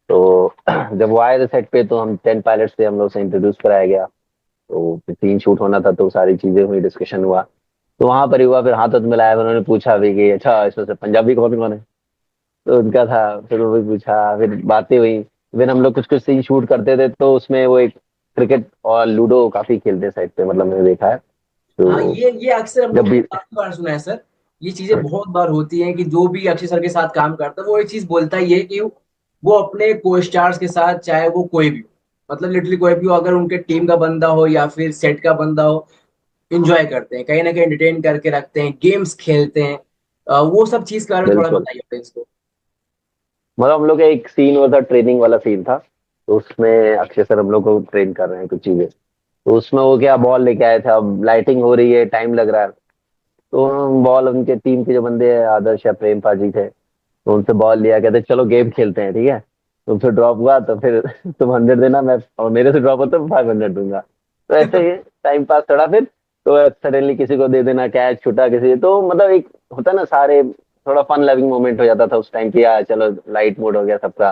तो जब वो आए थे सेट पे तो हम 10 पायलट्स थे, हम लोग से इंट्रोड्यूस कराया गया। तो फिर सीन शूट होना था तो सारी चीजें हुई, डिस्कशन हुआ। तो वहां पर ही हुआ, फिर हाथ हाथ मिलाया, फिर उन्होंने पूछा भी कि अच्छा इसमें से पंजाबी कौन है। तो उनका था, फिर वो भी पूछा, फिर बातें हुई। फिर हम लोग कुछ कुछ सीन शूट करते थे तो उसमें वो एक क्रिकेट और लूडो काफी खेलते साइड पे, मतलब मैंने देखा है। हाँ, तो ये अक्सर हम जब लोग भी काफी बार सुना है सर। ये चीजें बहुत बार होती हैं कि जो भी अक्षय सर के साथ काम करता है वो एक चीज बोलता ही है कि वो अपने को स्टार्स के साथ, चाहे वो कोई भी हो, मतलब लिटरली कोई भी हो, अगर उनके टीम का बंदा हो या फिर सेट का बंदा हो, इंजॉय करते हैं, कहीं ना कहीं एंटरटेन करके रखते हैं, गेम्स खेलते हैं। वो सब चीज के बारे में थोड़ा बिल्कुल, बताइए फ्रेंड्स को। मतलब हम लोग का एक सीन हुआ था, ट्रेनिंग वाला सीन था। तो उसमें अक्षय सर हम लोग को ट्रेन कर रहे हैं कुछ चीजें। तो उसमें वो क्या बॉल लेके आए थे, अब लाइटिंग हो रही है, टाइम लग रहा है। तो बॉल उनके टीम के जो बंदे हैं, आदर्श या प्रेम पाजी थे, तो उनसे बॉल लिया, कहते चलो गेम खेलते हैं, ठीक है। तुमसे ड्रॉप हुआ तो फिर तुम 100 देना, मैं और मेरे से ड्रॉप होता तो 500 दूंगा। तो ऐसे ही टाइम पास थोड़ा, फिर तो सडनली किसी को दे देना कैच छुटा किसी, तो मतलब एक होता है ना सारे, थोड़ा फन लविंग मोमेंट हो जाता था उस टाइम पे, यार चलो लाइट मोड हो गया सबका।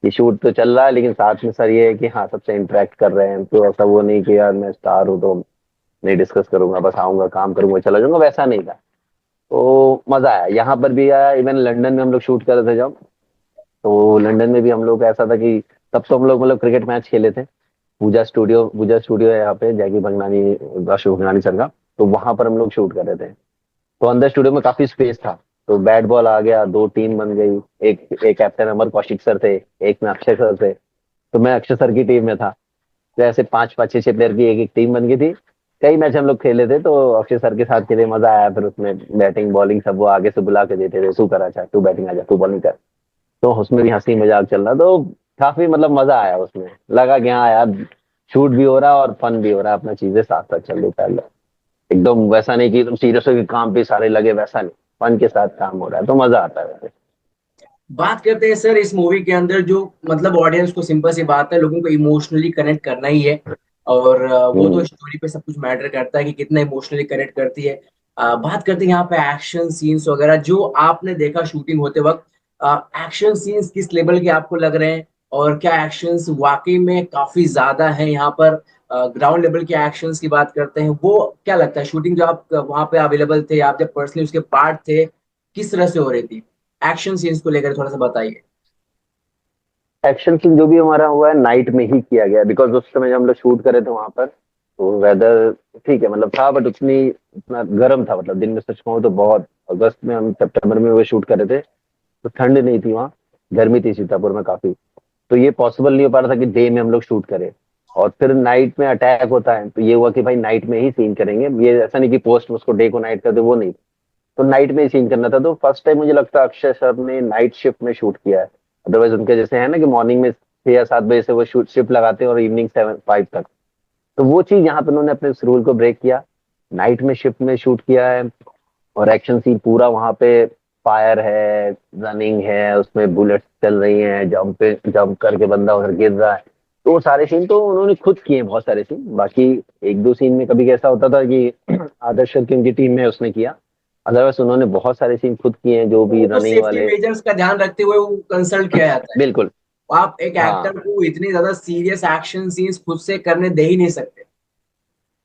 ये शूट तो चल रहा है लेकिन साथ में सर ये है कि हाँ सबसे इंटरेक्ट कर रहे हैं, तो ऐसा वो नहीं कि यार मैं स्टार हूँ तो नहीं डिस्कस करूंगा, बस आऊंगा काम करूंगा चला जाऊंगा, वैसा नहीं था। तो मजा आया, यहाँ पर भी आया। इवन लंदन में हम लोग शूट कर रहे थे जब, तो लंदन में भी हम लोग ऐसा था कि तब तो हम लोग मतलब क्रिकेट मैच खेले थे। पूजा स्टूडियो है यहाँ पे, जैकी भगनानी, अशोक भगनानी सर का। तो वहां पर हम लोग शूट कर रहे थे। तो अंदर स्टूडियो में काफी स्पेस था। तो बैट बॉल आ गया, दो टीम बन गई। एक एक कैप्टन अमर कौशिक सर थे, एक में अक्षय सर थे। तो मैं अक्षय सर की टीम में था। तो ऐसे पांच पांच छह छह प्लेयर की एक एक टीम बन गई थी। कई मैच हम लोग खेले थे, तो अक्षय सर के साथ खेले, मजा आया। फिर उसमें बैटिंग बॉलिंग सब वो आगे से बुला के देते थे, तू कर, अच्छा तू बैटिंग आ जा, तू बॉलिंग कर। तो उसमें भी हंसी मजाक चल रहा, तो काफी मतलब मजा आया उसमें। लगा कि हाँ यार शूट भी हो रहा है और फन भी हो रहा है, अपना चीजें साथ साथ चल रही है। एकदम वैसा नहीं कि एकदम सीरियस हो कि काम पे सारे लगे, वैसा नहीं। फन के साथ काम हो रहा है तो मजा आता है वैसे। बात करते हैं सर इस मूवी के अंदर जो मतलब ऑडियंस को, सिंपल सी बात है, लोगों को इमोशनली कनेक्ट करना ही है। और वो तो हम्म। स्टोरी पे सब कुछ मैटर करता है कि कितना इमोशनली कनेक्ट करती है। बात करते हैं यहाँ पे एक्शन सीन्स वगैरह जो आपने देखा शूटिंग होते वक्त। एक्शन सीन्स किस लेवल के आपको लग रहे हैं? और क्या एक्शंस वाकई में काफी ज्यादा है यहाँ पर? ग्राउंड लेवल के एक्शंस की बात करते हैं, वो क्या लगता है शूटिंग जो आप वहां पे अवेलेबल थे, आप जब पर्सनली उसके पार्ट थे, किस तरह से हो रही थी? एक्शन सीन्स को लेकर थोड़ा सा बताइए। एक्शन सीन जो भी हमारा हुआ है नाइट में ही किया गया, बिकॉज उस समय जब हम लोग शूट करे थे वहां पर, तो वेदर ठीक है मतलब था, बट उतनी उतना गर्म था, मतलब दिन में सच कहूँ तो बहुत, अगस्त में हम सितंबर में वो शूट कर रहे थे, तो ठंड नहीं थी वहाँ, गर्मी थी सीतापुर में काफी। तो ये पॉसिबल नहीं हो पा रहा था कि डे में हम लोग शूट करें। और फिर नाइट में अटैक होता है, तो ये हुआ कि भाई नाइट में ही सीन करेंगे, ये ऐसा नहीं कि पोस्ट उसको डे को नाइट कर दे, वो नहीं। तो नाइट में ही सीन करना था। तो फर्स्ट टाइम मुझे लगता है अक्षय सर ने नाइट शिफ्ट में शूट किया है। अदरवाइज उनके जैसे है ना कि मॉर्निंग में 6 या 7 बजे से वो शूट शिफ्ट लगाते हैं और इवनिंग 7 5 तक। तो वो चीज यहाँ पे उन्होंने अपने इस रूल को ब्रेक किया, नाइट में शिफ्ट में शूट किया है। और एक्शन सीन पूरा वहां पे, फायर है, रनिंग है, उसमें बुलेट्स चल रही हैं, जंप पे जंप करके बंदा उधर गिर रहा है। तो वो सारे सीन तो उन्होंने खुद किए हैं, बहुत सारे सीन। बाकी एक दो सीन में कभी ऐसा होता था कि आदर्श सर की उनकी टीम में उसने किया। अदरवाइज उन्होंने बहुत सारे सीन खुद किए हैं, जो भी वो रनिंग सेफ्टी वाले। मेजर्स का ध्यान रखते हुए वो कंसल्ट किया जाता है। बिल्कुल। आप एक एक्टर हाँ को इतनी ज्यादा सीरियस एक्शन सीन्स खुद से करने दे ही नहीं सकते।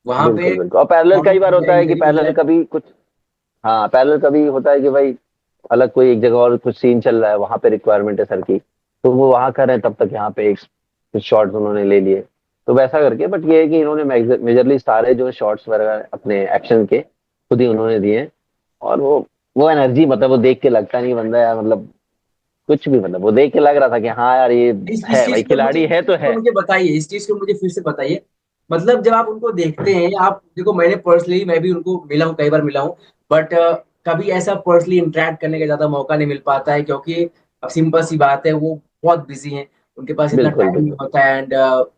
वहां पे बिल्कुल बिल्कुल। और पैरेलल बॉडी कई बार गिर होता जाए, है कि इंजरी हो पैरेलल जाए। कभी कुछ, हाँ पैरेलल कभी होता है कि भाई अलग कोई एक जगह और कुछ सीन चल रहा है, वहां पे रिक्वायरमेंट है सर की, तो वो वहां कर रहे हैं, तब तक यहाँ पे एक कुछ शॉट्स उन्होंने ले लिए। तो वैसा करके, बट ये है कि इन्होंने मेजरली सारे जो शॉट्स वगैरह अपने एक्शन के खुद ही उन्होंने दिए हैं। और वो एनर्जी, मतलब वो देख के लगता नहीं बंदा यार, मतलब कुछ भी, मतलब वो देख के लग रहा था कि हाँ यार ये इस है भाई, चीज को मुझे खिलाड़ी है तो है। बताइए, इस चीज को मुझे फिर से बताइए। मतलब जब आप उनको देखते हैं, आप देखो, मैंने पर्सनली मैं भी उनको मिला हूँ, कई बार मिला हूँ। बट कभी ऐसा पर्सनली इंटरेक्ट करने का ज्यादा मौका नहीं मिल पाता है, क्योंकि अब सिंपल सी बात है, वो बहुत बिजी हैं। उनके पास इतना बिल्कुल टाइम नहीं बिल्कुल। होता है। एंड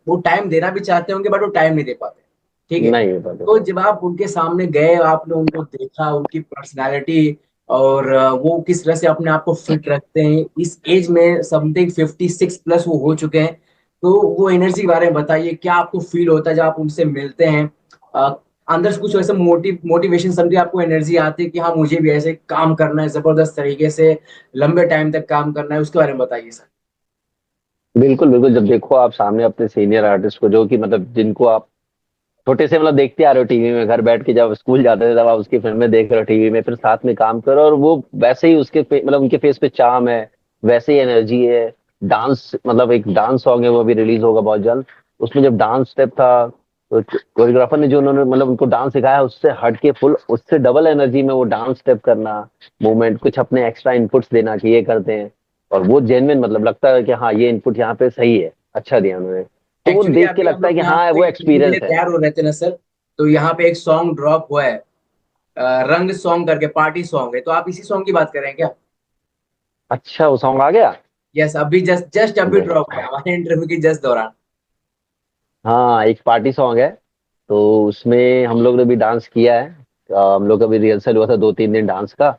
वो टाइम देना भी चाहते होंगे, बट वो टाइम नहीं दे पाते। ठीक है। नहीं होता तो देखो। जब आप उनके सामने गए, आपने उनको देखा, उनकी पर्सनालिटी और वो किस तरह से अपने आप को फिट रखते हैं इस एज में, समथिंग 56 प्लस वो हो चुके हैं। तो वो एनर्जी के बारे में बताइए, क्या आपको फील होता है जब आप उनसे मिलते हैं? अ, अंदर से कुछ वैसे मोटिवेशन समझिए, आपको एनर्जी आती है कि हाँ मुझे भी ऐसे काम करना है, जबरदस्त तरीके से लंबे टाइम तक काम करना है, उसके बारे में बताइए सर। बिल्कुल बिल्कुल। जब देखो आप सामने अपने सीनियर आर्टिस्ट को, जो कि मतलब जिनको आप छोटे से मतलब देखते आ रहे हो टीवी में, घर बैठ के जब स्कूल जाते थे तब आप उसकी फिल्में देख रहे हो टीवी में, फिर साथ में काम करो, और वो वैसे ही उसके मतलब उनके फेस पे चार्म है, वैसे ही एनर्जी है। डांस, मतलब एक डांस सॉन्ग है, वो भी रिलीज होगा बहुत जल्द। उसमें जब डांस स्टेप था, तो कोरियोग्राफर ने जो उन्होंने मतलब उनको डांस सिखाया, उससे हट के फुल उससे डबल एनर्जी में वो डांस स्टेप करना, मूवमेंट, कुछ अपने एक्स्ट्रा इनपुट्स देना कि ये करते हैं। और वो जेन्युइन, मतलब लगता है कि हाँ ये इनपुट यहाँ पे सही है, अच्छा दिया उन्होंने। तो वो एक्चुअली देख के अभी हम लगता है लोग कि यहाँ हाँ पे वो इंटरव्यू के लिए एक्सपीरियंस है। तैयार हो रहे थे ना सर, तो यहाँ पे एक सॉन्ग ड्रॉप हुआ है, रंग सॉन्ग करके पार्टी सॉन्ग है, तो आप इसी सॉन्ग की बात कर रहे हैं क्या? अच्छा, वो सॉन्ग आ गया। यस, अभी जस्ट जस्ट अभी देख, ड्रॉप हुआ है हमारे इंटरव्यू के जस्ट दौरान। हाँ एक पार्टी सॉन्ग है। तो उसमें हम लोग ने भी डांस किया है। हम लोग का भी रिहर्सल हुआ था 2 3 दिन डांस का।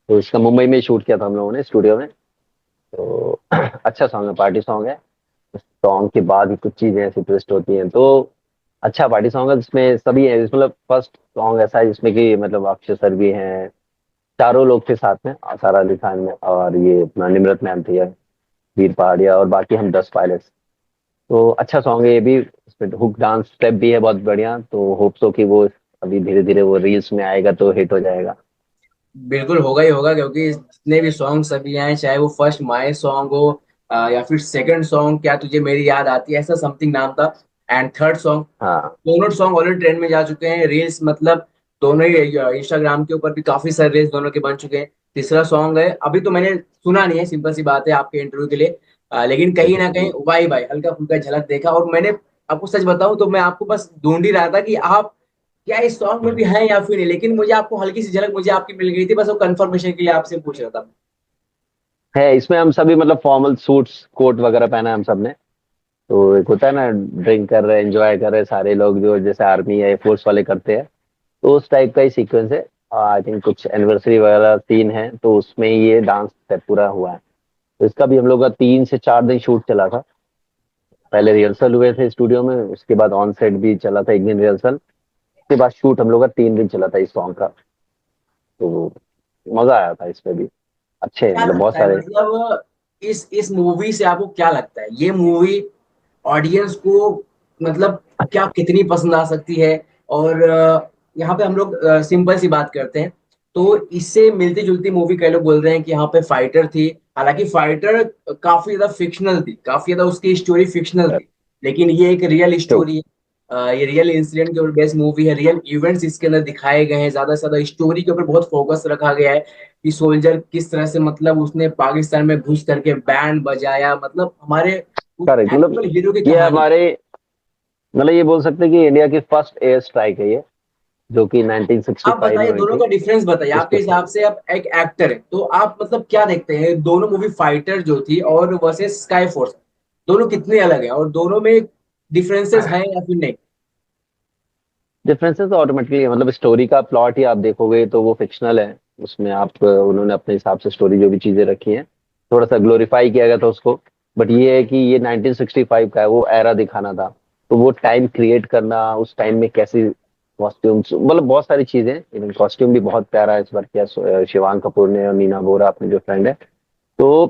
तो इसका मुंबई में शूट किया था हम लोगों ने स्टूडियो में। तो अच्छा सॉन्ग है, पार्टी सॉन्ग है। सॉन्ग के बाद ही कुछ चीजें ऐसी ट्विस्ट होती हैं, तो अच्छा पार्टी सॉन्ग है, जिसमें सभी है, मतलब फर्स्ट सॉन्ग ऐसा है जिसमें कि मतलब अक्षय सर भी हैं, चारों लोग थे साथ में, सारा अली खान में, और ये अपना निम्रत मैम थी, वीर पहाड़िया, और बाकी हम 10 पायलट्स। तो अच्छा सॉन्ग है ये भी, इसमें हुक डांस स्टेप भी है बहुत बढ़िया। तो होप सो कि वो अभी धीरे धीरे वो रील्स में आएगा तो हिट हो जाएगा। बिल्कुल होगा ही होगा, क्योंकि जितने भी सॉन्ग्स अभी आए, चाहे वो फर्स्ट माई सॉन्ग हो, या फिर सेकंड सॉन्ग क्या तुझे मेरी याद आती है, ऐसा समथिंग नाम था, एंड थर्ड सॉन्ग, हाँ दोनों सॉन्ग ऑलरेडी ट्रेंड में जा चुके हैं। रील्स मतलब दोनों ही इंस्टाग्राम के ऊपर भी काफी सारे रील्स दोनों के बन चुके हैं। तीसरा सॉन्ग है, अभी तो मैंने सुना नहीं है, सिंपल सी बात है, आपके इंटरव्यू के लिए। लेकिन कहीं ना कहीं वाई भाई हल्का फुल्का झलक देखा, और मैंने आपको सच बताऊं तो मैं आपको बस ढूंढ ही रहा था कि आप क्या इस सॉन्ग में भी हैं या फिर नहीं, लेकिन मुझे आपको हल्की सी झलक मुझे आपकी मिल गई थी, बस वो कंफर्मेशन के लिए आपसे पूछ रहा था। है। इसमें हम सभी मतलब फॉर्मल सूट्स कोट वगैरह पहना है हम सब ने। तो एक होता है ना, ड्रिंक कर रहे हैं, एंजॉय कर रहे हैं सारे लोग, जो जैसे आर्मी या एयरफोर्स वाले करते हैं। तो उस टाइप का ही सीक्वेंस है। आई थिंक कुछ एनिवर्सरी वगैरह सीन है, तो उसमें ये डांस स्टेप पूरा हुआ है। तो इसका भी हम लोग का 3 से 4 दिन शूट चला था। पहले रिहर्सल हुए थे स्टूडियो में, उसके बाद ऑन सेट भी चला था 1 दिन रिहर्सल, उसके बाद शूट हम लोग का 3 दिन चला था इस सॉन्ग का। तो मजा आया था इसमें भी, अच्छे क्या मतलब बहुत लगता है, सारे। मतलब इस मूवी से आपको क्या लगता है, ये मूवी ऑडियंस को मतलब क्या कितनी पसंद आ सकती है? और यहाँ पे हम लोग सिंपल सी बात करते हैं, तो इससे मिलती जुलती मूवी कई लोग बोल रहे हैं कि यहाँ पे फाइटर थी। हालांकि फाइटर काफी ज्यादा फिक्शनल थी, काफी ज्यादा उसकी स्टोरी फिक्शनल थी, लेकिन ये एक रियल ट्रू। स्टोरी है। ये रियल इंसिडेंट के ऊपर बेस्ड मूवी है, रियल इवेंट्स इसके अंदर दिखाए गए हैं, ज्यादा से ज्यादा स्टोरी के ऊपर बहुत फोकस रखा गया है कि सोल्जर किस तरह से मतलब उसने पाकिस्तान में घुस करके बैंड बजाया, मतलब हमारे उस करेक्ट, मतलब एक्चुअल हीरो की ये कहानी। हमारे, मतलब ये बोल सकते हैं कि इंडिया की फर्स्ट एयर स्ट्राइक है ये, जो कि आप 1965 में बताइए हुई दोनों थी। का डिफरेंस बताइए आपके उसके हिसाब से, आप एक एक्टर है तो आप मतलब क्या देखते हैं दोनों मूवी, फाइटर जो थी और वर्सेस स्काई फोर्स, दोनों कितने अलग हैं और दोनों में डिफरेंसेस हैं या फिर नहीं? डिफरेंसेस तो ऑटोमेटिकली, मतलब स्टोरी का प्लॉट ही आप देखोगे तो वो फिक्शनल है। उसमें आप उन्होंने अपने हिसाब से स्टोरी जो भी चीजें रखी हैं, थोड़ा सा ग्लोरीफाई किया गया था उसको। बट ये है कि ये 1965 का है, वो एरा दिखाना था। तो वो टाइम क्रिएट करना, उस टाइम में कैसी कॉस्ट्यूम्स, मतलब बहुत सारी चीजें, इवन कॉस्ट्यूम भी बहुत प्यारा इस बार किया शिवांग कपूर ने और नीना बोरा अपने जो फ्रेंड है। तो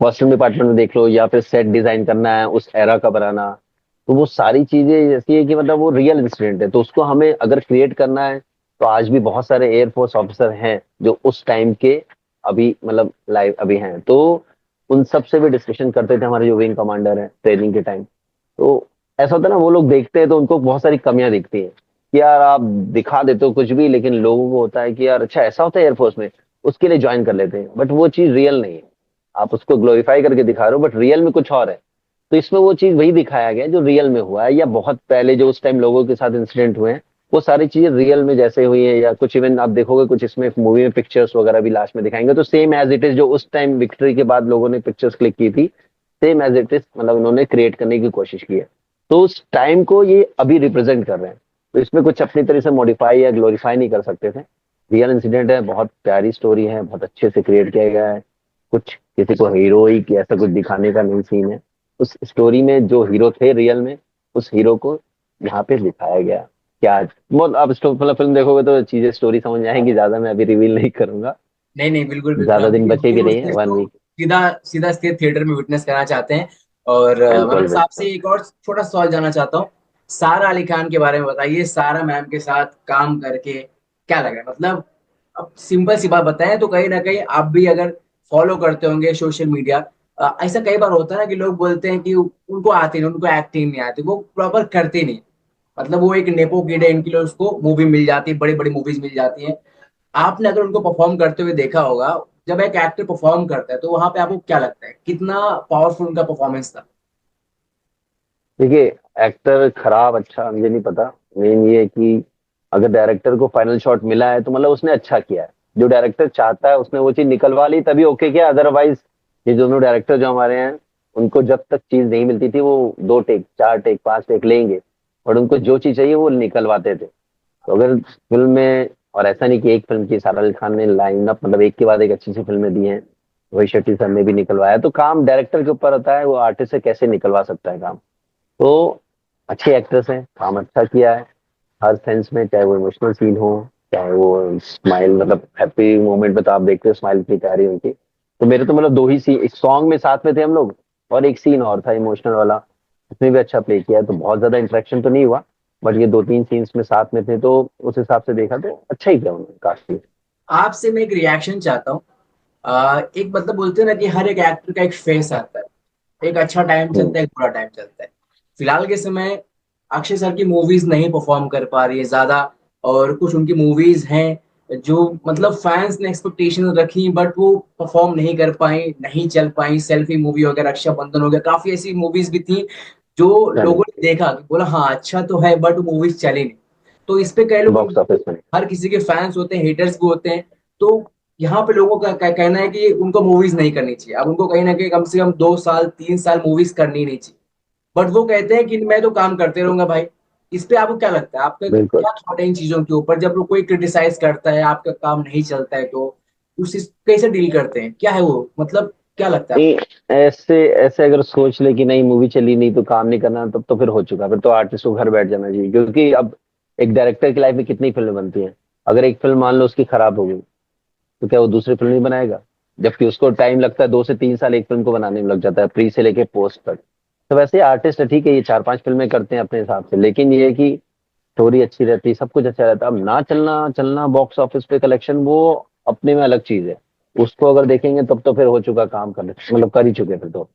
कॉस्ट्यूम डिपार्टमेंट में देख लो, या फिर सेट डिजाइन करना है उस एरा का बनाना, तो वो सारी चीजें ऐसी है कि मतलब वो रियल इंसिडेंट है, तो उसको हमें अगर क्रिएट करना है, तो आज भी बहुत सारे एयरफोर्स ऑफिसर हैं जो उस टाइम के अभी मतलब लाइव अभी हैं, तो उन सब से भी डिस्कशन करते थे हमारे जो विंग कमांडर हैं ट्रेनिंग के टाइम। तो ऐसा होता है ना, वो लोग देखते हैं तो उनको बहुत सारी कमियां दिखती हैं कि यार आप दिखा देते हो कुछ भी, लेकिन लोगों को होता है कि यार अच्छा ऐसा होता है एयरफोर्स में, उसके लिए ज्वाइन कर लेते हैं। बट वो चीज रियल नहीं है, आप उसको ग्लोरीफाई करके दिखा रहे हो, बट रियल में कुछ और है। तो इसमें वो चीज वही दिखाया गया है जो रियल में हुआ है, या बहुत पहले जो उस टाइम लोगों के साथ इंसिडेंट हुए हैं, वो सारी चीजें रियल में जैसे हुई है। या कुछ इवन आप देखोगे कुछ इसमें मूवी में पिक्चर्स वगैरह भी लास्ट में दिखाएंगे, तो सेम एज इट इज जो उस टाइम विक्ट्री के बाद लोगों ने पिक्चर्स क्लिक की थी, सेम एज इट इज मतलब उन्होंने क्रिएट करने की कोशिश की है। तो उस टाइम को ये अभी रिप्रेजेंट कर रहे हैं, तो इसमें कुछ अपनी तरह से मॉडिफाई या ग्लोरीफाई नहीं कर सकते थे। रियल इंसिडेंट है, बहुत प्यारी स्टोरी है, बहुत अच्छे से क्रिएट किया गया है। कुछ किसी को हीरोइक ऐसा कुछ दिखाने का नहीं सीन है। उस स्टोरी में जो हीरो थे रियल में, उस हीरो को यहाँ पे दिखाया गया। क्या बहुत, आप मतलब फिल्म देखोगे तो चीजें स्टोरी समझ आएंगी, ज्यादा मैं अभी रिवील नहीं करूंगा। नहीं नहीं, बिल्कुल बिल्कुल, ज्यादा हम दिन देखिए बचे भी जरूर नहीं से है, वन इसको वीक। सीधा सीधा इसके थिएटर में विटनेस करना चाहते हैं। और मैं बिल्कुल बस आपसे बिल्कुल। एक और छोटा सवाल जानना चाहता हूँ, सारा अली खान के बारे में बताइए, सारा मैम के साथ काम करके क्या लगा, मतलब अब सिंपल सी बात बताएं तो कहीं ना कहीं आप भी अगर फॉलो करते होंगे सोशल मीडिया, ऐसा कई बार होता है ना कि लोग बोलते हैं कि उनको आती नहीं, उनको एक्टिंग नहीं आती, वो प्रॉपर करते नहीं, मतलब वो एक नेपो किड है, इनके लिए उसको मूवी मिल जाती है, बड़ी बड़ी मूवीज मिल जाती हैं। आपने अगर उनको परफॉर्म करते हुए देखा होगा, जब एक एक्टर परफॉर्म करता है तो वहां पे आपको क्या लगता है कितना पावरफुल उनका परफॉर्मेंस था? देखिए, एक्टर खराब अच्छा मुझे नहीं पता। मेन ये है कि अगर डायरेक्टर को फाइनल शॉट मिला है तो मतलब उसने अच्छा किया है। जो डायरेक्टर चाहता है उसने वो चीज निकलवा ली तभी ओके किया, अदरवाइज ये दोनों डायरेक्टर जो हमारे हैं, उनको जब तक चीज नहीं मिलती थी वो 2 टेक 4 टेक 5 टेक लेंगे, और उनको जो चीज चाहिए वो निकलवाते थे। तो अगर फिल्म में, और ऐसा नहीं कि एक फिल्म की, सारा अली खान ने लाइन अप मतलब एक के बाद एक अच्छी सी फिल्में दी हैं, वही शेट्टी सर ने भी निकलवाया। तो काम डायरेक्टर के ऊपर होता है, वो आर्टिस्ट से कैसे निकलवा सकता है काम। तो अच्छे एक्ट्रेस हैं, काम अच्छा किया है हर सेंस में, चाहे वो इमोशनल सीन हो, चाहे वो स्माइल, मतलब हैप्पी मोमेंट में तो आप देखते हो स्माइल कितनी प्यारी उनकी। तो मेरे तो मतलब 2 ही सीन, एक सॉन्ग में साथ में थे हम लोग, और एक सीन और था इमोशनल वाला, उसमें भी अच्छा प्ले किया है। तो बहुत ज्यादा इंटरेक्शन तो नहीं हुआ, बट ये 2 3 सीन्स में साथ में थे, तो उस हिसाब से देखा तो अच्छा ही किया उन्होंने काफी। आपसे मैं एक रिएक्शन चाहता हूँ। एक मतलब बोलते हैं ना कि हर एक एक्टर का एक फेस आता है, एक अच्छा टाइम हम्म। चलता है, एक बुरा टाइम चलता है। फिलहाल के समय अक्षय सर की मूवीज नहीं परफॉर्म कर पा रही है ज्यादा, और कुछ उनकी मूवीज हैं जो मतलब फैंस ने एक्सपेक्टेशन रखी बट वो परफॉर्म नहीं कर पाई, नहीं चल पाई। सेल्फी मूवी वगैरह, रक्षाबंधन हो गया, काफी ऐसी मूवीज भी थी जो चले, लोगों ने देखा कि बोला हाँ अच्छा तो है, बट मूवीज चली नहीं। तो इस पे कई लोग, बॉक्स ऑफिस में। हर किसी के फैंस होते हैं, हेटर्स भी होते हैं। तो यहाँ पे लोगों का कहना है कि उनको मूवीज नहीं करनी चाहिए, अब उनको कहीं ना कहीं कम से कम 2 साल 3 साल मूवीज करनी नहीं चाहिए, बट वो कहते हैं कि मैं तो काम करते रहूंगा भाई। इस पे आपको क्या लगता है, आपका बिल्कुल। क्या थॉट है इन चीजों के ऊपर, जब कोई क्रिटिसाइज करता है आपका काम नहीं चलता है तो उस कैसे डील करते हैं, क्या है वो, मतलब क्या लगता है आपको? नहीं, ऐसे ऐसे अगर सोच ले कि नहीं मूवी चली नहीं तो काम नहीं करना, तब तो फिर हो चुका, फिर तो आर्टिस्ट को घर बैठ जाना चाहिए। क्योंकि अब एक डायरेक्टर की लाइफ में कितनी फिल्में बनती हैं, अगर एक फिल्म मान लो उसकी खराब हो गई, तो क्या वो दूसरी फिल्म नहीं बनाएगा? जबकि उसको टाइम लगता है 2 से 3 साल एक फिल्म को बनाने में लग जाता है, प्री से लेके पोस्ट तक। तो वैसे आर्टिस्ट है, ठीक है, ये 4 5 फिल्में करते हैं अपने हिसाब से, लेकिन ये है कि स्टोरी अच्छी रहती है, सब कुछ अच्छा रहता है। अब ना चलना चलना बॉक्स ऑफिस पे कलेक्शन, वो अपने में अलग चीज है। उसको अगर देखेंगे तब तो फिर हो चुका काम, करने मतलब कर ही चुके फिर तो।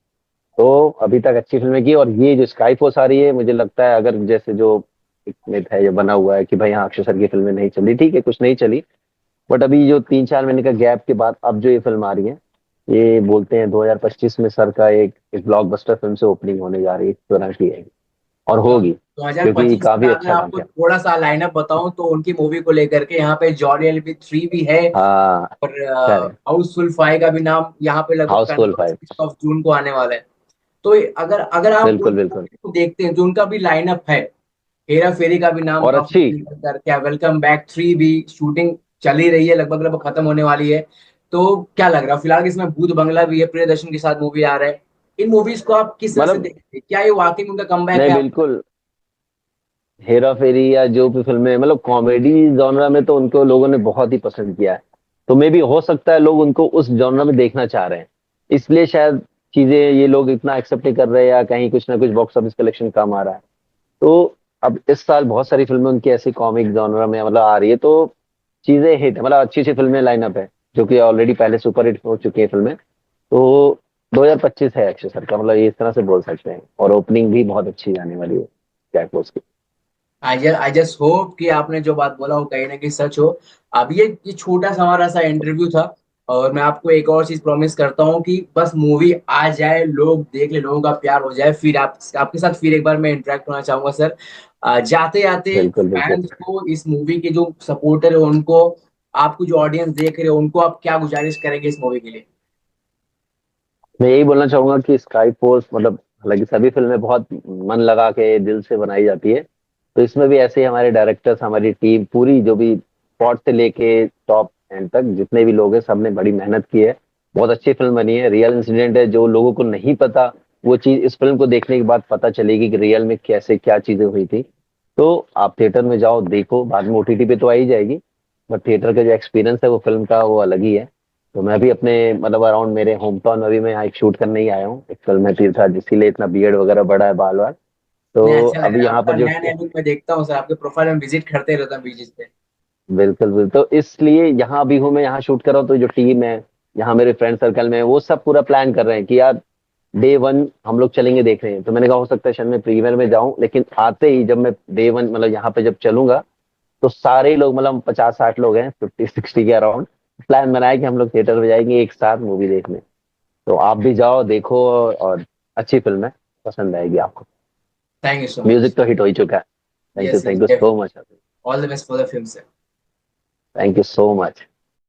तो अभी तक अच्छी फिल्में की, और ये जो स्काई फोर्स आ रही है, मुझे लगता है अगर जैसे जो एक मिथ है, ये बना हुआ है कि भाई हाँ अक्षय सर की फिल्में नहीं चली, ठीक है कुछ नहीं चली, बट अभी जो 3-4 महीने का गैप के बाद अब जो ये फिल्म आ रही है, ये बोलते हैं 2025 में सर का एक ब्लॉकबस्टर फिल्म से ओपनिंग होने जा रही है, इस तरह की है और तो होगी, क्योंकि 2025 काफी का अगर अच्छा काम आपको किया। थोड़ा सा लाइनअप बताऊं तो उनकी मूवी को लेकर के यहाँ पे जॉनी एलबी 3 भी है, हाँ, और करेक्ट। हाउसफुल 5 का भी नाम यहाँ पे लगभग हाउसफुल कंफर्म 5। 6 जून को आने वाला है। तो अगर अगर आप उन बिल्कुल बिल्कुल। मूवी को देखते हैं जो उनका भी लाइनअप है, हेरा फेरी का भी नाम और काफी अच्छी। मिलकर करके है, वेलकम बैक 3 भी शूटिंग चल ही रही है, लगभग लगभग खत्म होने वाली है। तो क्या लग रहा है फिलहाल कि इसमें भूत बंगला भी है, प्रियदर्शन के साथ मूवी आ रहा है, इन मूवीज को आप किस तरह से मतलब देखते हैं, क्या ये वाकई में उनका कमबैक नहीं, है? बिल्कुल। हेरा फेरी या जो भी फिल्में, मतलब कॉमेडी जॉनरा में तो उनको लोगों ने बहुत ही पसंद किया है, तो मे भी हो सकता है लोग उनको उस जॉनरा में देखना चाह रहे हैं, इसलिए शायद चीजें ये लोग इतना एक्सेप्ट नहीं कर रहे हैं, या कहीं कुछ ना कुछ बॉक्स ऑफिस कलेक्शन कम आ रहा है। तो अब इस साल बहुत सारी फिल्में उनकी ऐसी कॉमिक जॉनरा में मतलब आ रही है, तो चीजें हिट, मतलब अच्छी अच्छी फिल्में लाइनअप है, जो कि ऑलरेडी पहले सुपर हिट हो चुकी है फिल्में। तो 2025 है अक्षय सर का, मतलब ये इस तरह से बोल सकते हैं, और ओपनिंग भी बहुत अच्छी जाने वाली है कैटवॉक की। आई जस्ट होप कि आपने जो बात बोला वो कहीं ना कहीं सच हो। अब ये छोटा सा हमारा सा इंटरव्यू था, और मैं आपको एक और चीज प्रॉमिस करता हूँ कि बस मूवी आ जाए, लोग देख ले, लोगों का प्यार हो जाए, फिर आप आपके साथ फिर एक बार मैं इंटरेक्ट होना चाहूंगा सर। जाते जाते बिल्कुल बिल्कुल। फैंस को, इस मूवी के जो सपोर्टर है उनको, आपको जो ऑडियंस देख रहे हो उनको आप क्या गुजारिश करेंगे इस मूवी के लिए? मैं यही बोलना चाहूंगा कि स्काई फोर्स, मतलब हालांकि सभी फिल्में बहुत मन लगा के दिल से बनाई जाती है, तो इसमें भी ऐसे ही हमारे डायरेक्टर्स, हमारी टीम पूरी, जो भी पॉट से लेके टॉप एंड तक जितने भी लोग हैं, सबने बड़ी मेहनत की है। बहुत अच्छी फिल्म बनी है, रियल इंसिडेंट है, जो लोगों को नहीं पता वो चीज इस फिल्म को देखने के बाद पता चलेगी कि रियल में कैसे क्या चीजें हुई थी। तो आप थिएटर में जाओ देखो, बाद में ओटीटी पे तो आ ही जाएगी, बट थिएटर का जो एक्सपीरियंस है वो फिल्म का वो अलग ही है। तो मैं भी अपने मतलब अराउंड मेरे होम टाउन में भी मैं यहाँ एक शूट करने ही आया हूँ, एक फिल्म है तीरथा, इसीलिए इतना बियर्ड वगैरह बड़ा है, बाल वाल। नहीं, तो अच्छा लग अभी रहा है यहाँ आपका पर जो, नया नया लुक, मैं देखता हूँ सर आपके प्रोफाइल में, विजिट करते रहता हूँ बीचेस पे। बिल्कुल बिल्कुल, तो इसलिए यहाँ अभी हूँ, मैं यहाँ शूट कर रहा हूँ, तो जो टीम है यहाँ मेरे फ्रेंड सर्कल में, वो सब पूरा प्लान कर रहे हैं कि यार डे 1 हम लोग चलेंगे देख रहे हैं। तो मैंने कहा हो सकता है शायद मैं प्रीमियर में जाऊं, लेकिन आते ही जब मैं डे 1 मतलब यहाँ पे जब चलूंगा, तो सारे ही लोग, मतलब 50-60 लोग हैं, 50-60 के अराउंड, प्लान बनाया कि हम लोग थिएटर में जाएंगे एक साथ मूवी देखने। तो आप भी जाओ देखो, और अच्छी फिल्म है, पसंद आएगी आपको। Thank you so much. Music तो हिट हो ही चुका है। Yes thank yes, you so much. All the best for the film sir. Thank you so much.